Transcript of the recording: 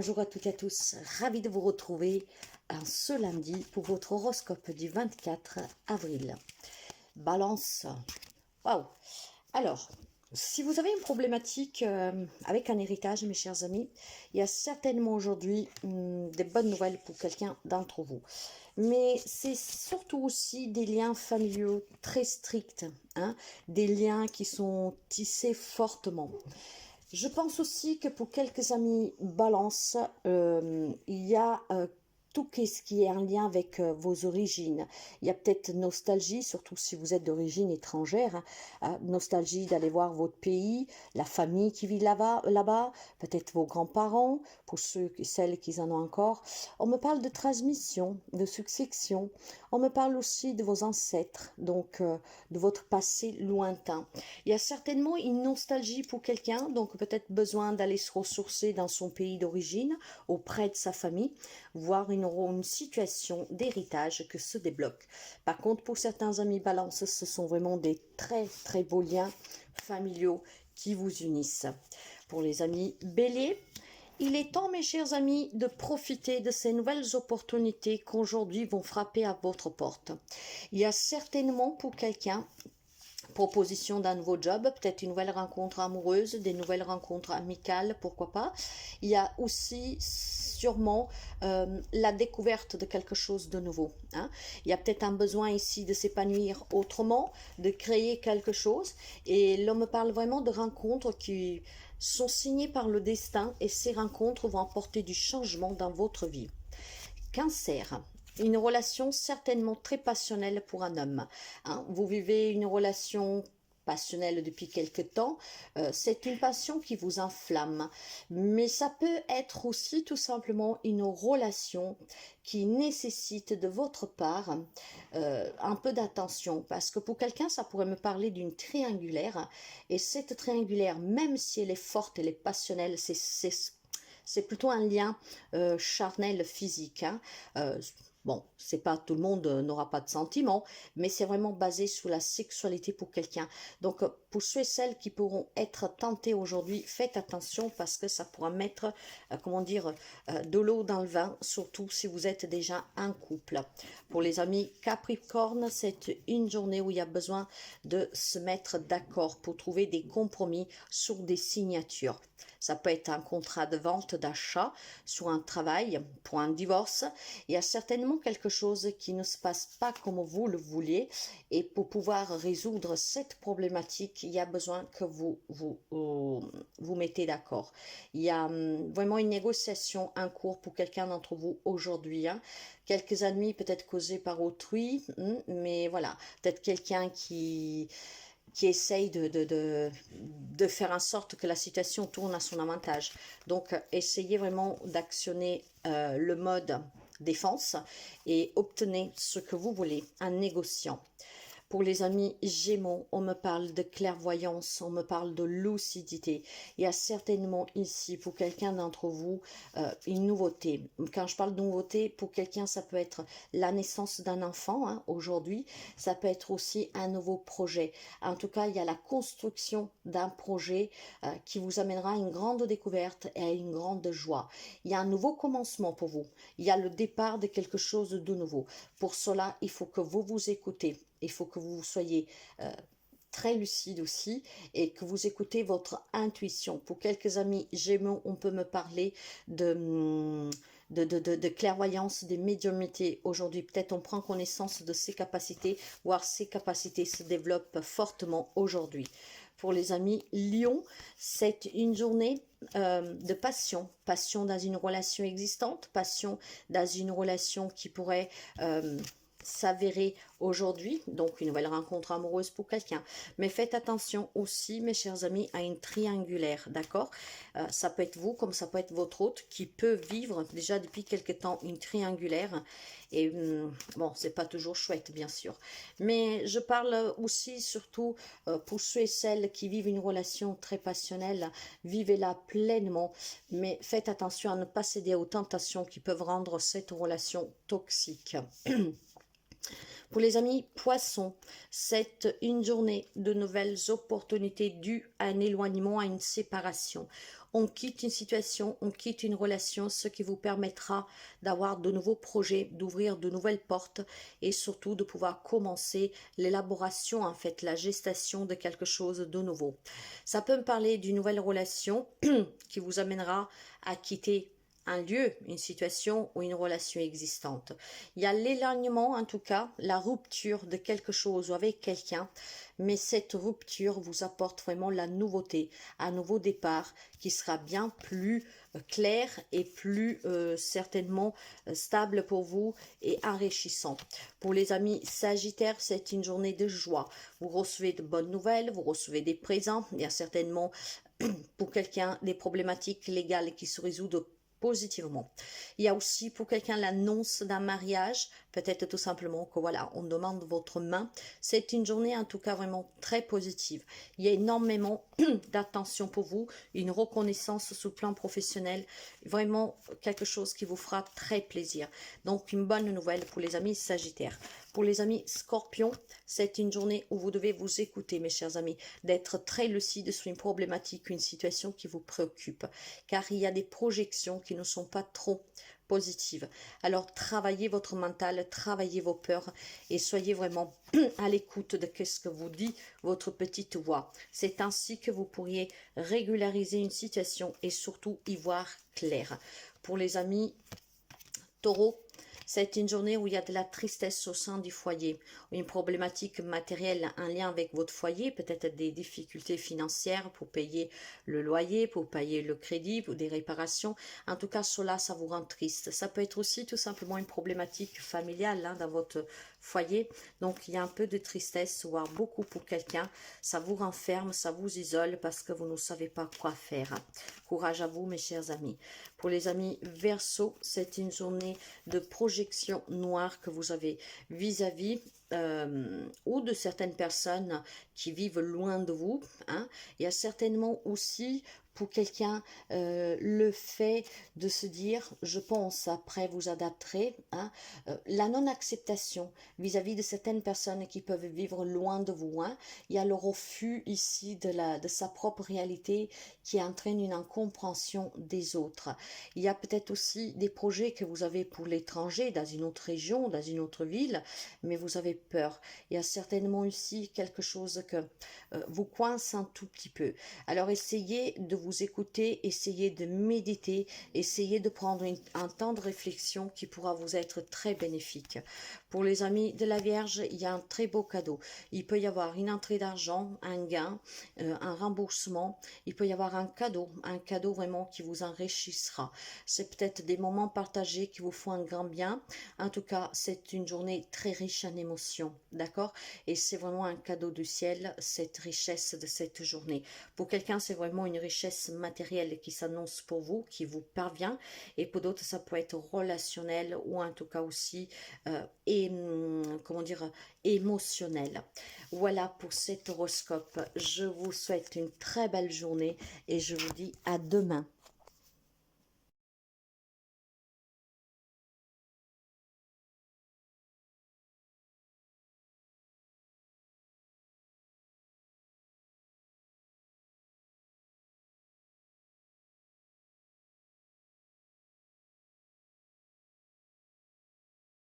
Bonjour à toutes et à tous, ravi de vous retrouver ce lundi pour votre horoscope du 24 avril. Balance, waouh! Alors, si vous avez une problématique avec un héritage, mes chers amis, il y a certainement aujourd'hui des bonnes nouvelles pour quelqu'un d'entre vous. Mais c'est surtout aussi des liens familiaux très stricts, hein, des liens qui sont tissés fortement. Je pense aussi que pour quelques amis balance, il y a tout ce qui est en lien avec vos origines. Il y a peut-être nostalgie, surtout si vous êtes d'origine étrangère, hein, nostalgie d'aller voir votre pays, la famille qui vit là-bas, peut-être vos grands-parents, pour ceux et celles qui en ont encore. On me parle de transmission, de succession. On me parle aussi de vos ancêtres, donc de votre passé lointain. Il y a certainement une nostalgie pour quelqu'un, donc peut-être besoin d'aller se ressourcer dans son pays d'origine, auprès de sa famille, voir une situation d'héritage que se débloque. Par contre, pour certains amis balance, ce sont vraiment des très très beaux liens familiaux qui vous unissent. Pour les amis bélier, il est temps, mes chers amis, de profiter de ces nouvelles opportunités qu'aujourd'hui vont frapper à votre porte. Il y a certainement pour quelqu'un proposition d'un nouveau job, peut-être une nouvelle rencontre amoureuse, des nouvelles rencontres amicales, pourquoi pas. Il y a aussi sûrement la découverte de quelque chose de nouveau, hein. Il y a peut-être un besoin ici de s'épanouir autrement, de créer quelque chose. Et l'on me parle vraiment de rencontres qui sont signées par le destin et ces rencontres vont apporter du changement dans votre vie. Cancer. Une relation certainement très passionnelle pour un homme, hein. Vous vivez une relation passionnelle depuis quelque temps, c'est une passion qui vous enflamme, mais ça peut être aussi tout simplement une relation qui nécessite de votre part un peu d'attention, parce que pour quelqu'un ça pourrait me parler d'une triangulaire, et cette triangulaire, même si elle est forte, elle est passionnelle, c'est plutôt un lien charnel physique, hein. Bon, c'est pas tout le monde n'aura pas de sentiments, mais c'est vraiment basé sur la sexualité pour quelqu'un. Donc, pour ceux et celles qui pourront être tentés aujourd'hui, faites attention parce que ça pourra mettre, comment dire, de l'eau dans le vin, surtout si vous êtes déjà un couple. Pour les amis Capricorne, c'est une journée où il y a besoin de se mettre d'accord pour trouver des compromis sur des signatures. Ça peut être un contrat de vente, d'achat, sur un travail, pour un divorce. Il y a certainement quelque chose qui ne se passe pas comme vous le vouliez. Et pour pouvoir résoudre cette problématique, il y a besoin que vous mettez d'accord. Il y a vraiment une négociation en cours pour quelqu'un d'entre vous aujourd'hui, hein. Quelques ennuis peut-être causés par autrui, mais voilà, peut-être quelqu'un qui essaye de faire en sorte que la situation tourne à son avantage. Donc, essayez vraiment d'actionner le mode défense et obtenez ce que vous voulez en négociant. Pour les amis Gémeaux, on me parle de clairvoyance, on me parle de lucidité. Il y a certainement ici, pour quelqu'un d'entre vous, une nouveauté. Quand je parle de nouveauté, pour quelqu'un, ça peut être la naissance d'un enfant, hein, aujourd'hui. Ça peut être aussi un nouveau projet. En tout cas, il y a la construction d'un projet qui vous amènera à une grande découverte et à une grande joie. Il y a un nouveau commencement pour vous. Il y a le départ de quelque chose de nouveau. Pour cela, il faut que vous vous écoutez. Il faut que vous soyez très lucide aussi et que vous écoutez votre intuition. Pour quelques amis Gémeaux, on peut me parler de clairvoyance, des médiumnités. Aujourd'hui, peut-être on prend connaissance de ses capacités, voire ses capacités se développent fortement aujourd'hui. Pour les amis Lion, c'est une journée de passion. Passion dans une relation existante, passion dans une relation qui pourrait s'avérer aujourd'hui, donc une nouvelle rencontre amoureuse pour quelqu'un. Mais faites attention aussi, mes chers amis, à une triangulaire, d'accord? Ça peut être vous, comme ça peut être votre hôte, qui peut vivre déjà depuis quelque temps une triangulaire. Et bon, c'est pas toujours chouette, bien sûr. Mais je parle aussi, surtout, pour ceux et celles qui vivent une relation très passionnelle, vivez-la pleinement. Mais faites attention à ne pas céder aux tentations qui peuvent rendre cette relation toxique. Pour les amis poissons, c'est une journée de nouvelles opportunités dues à un éloignement, à une séparation. On quitte une situation, on quitte une relation, ce qui vous permettra d'avoir de nouveaux projets, d'ouvrir de nouvelles portes et surtout de pouvoir commencer l'élaboration, en fait, la gestation de quelque chose de nouveau. Ça peut me parler d'une nouvelle relation qui vous amènera à quitter un lieu, une situation ou une relation existante. Il y a l'éloignement, en tout cas, la rupture de quelque chose ou avec quelqu'un, mais cette rupture vous apporte vraiment la nouveauté, un nouveau départ qui sera bien plus clair et plus certainement stable pour vous et enrichissant. Pour les amis Sagittaires, c'est une journée de joie. Vous recevez de bonnes nouvelles, vous recevez des présents. Il y a certainement pour quelqu'un des problématiques légales qui se résoudent positivement. Il y a aussi pour quelqu'un l'annonce d'un mariage, peut-être tout simplement que voilà, on demande votre main. C'est une journée en tout cas vraiment très positive. Il y a énormément d'attention pour vous, une reconnaissance sous le plan professionnel, vraiment quelque chose qui vous fera très plaisir. Donc une bonne nouvelle pour les amis Sagittaires. Pour les amis Scorpions, c'est une journée où vous devez vous écouter, mes chers amis, d'être très lucide sur une problématique, une situation qui vous préoccupe, car il y a des projections qui ne sont pas trop positives. Alors travaillez votre mental, travaillez vos peurs et soyez vraiment à l'écoute de ce que vous dit votre petite voix. C'est ainsi que vous pourriez régulariser une situation et surtout y voir clair. Pour les amis Taureaux, c'est une journée où il y a de la tristesse au sein du foyer, une problématique matérielle, un lien avec votre foyer, peut-être des difficultés financières pour payer le loyer, pour payer le crédit, pour des réparations. En tout cas, cela, ça vous rend triste. Ça peut être aussi tout simplement une problématique familiale dans votre foyer. Donc, il y a un peu de tristesse, voire beaucoup pour quelqu'un. Ça vous renferme, ça vous isole parce que vous ne savez pas quoi faire. Courage à vous, mes chers amis. Pour les amis Verseau, c'est une journée de projection noire que vous avez vis-à-vis ou de certaines personnes qui vivent loin de vous. Hein. Il y a certainement aussi pour quelqu'un le fait de se dire, je pense, après vous adapterez, hein, la non-acceptation vis-à-vis de certaines personnes qui peuvent vivre loin de vous. Hein. Il y a le refus ici de sa propre réalité qui entraîne une incompréhension des autres. Il y a peut-être aussi des projets que vous avez pour l'étranger, dans une autre région, dans une autre ville, mais vous avez peur. Il y a certainement aussi quelque chose que vous coince un tout petit peu. Alors essayez de vous écouter, essayez de méditer, essayez de prendre un temps de réflexion qui pourra vous être très bénéfique. Pour les amis de la Vierge, il y a un très beau cadeau. Il peut y avoir une entrée d'argent, un gain, un remboursement. Il peut y avoir un cadeau vraiment qui vous enrichissera. C'est peut-être des moments partagés qui vous font un grand bien. En tout cas, c'est une journée très riche en émotions, d'accord? Et c'est vraiment un cadeau du ciel, cette richesse de cette journée. Pour quelqu'un, c'est vraiment une richesse matérielle qui s'annonce pour vous, qui vous parvient. Et pour d'autres, ça peut être relationnel ou en tout cas aussi comment dire, émotionnel. Voilà pour cet horoscope. Je vous souhaite une très belle journée et je vous dis à demain.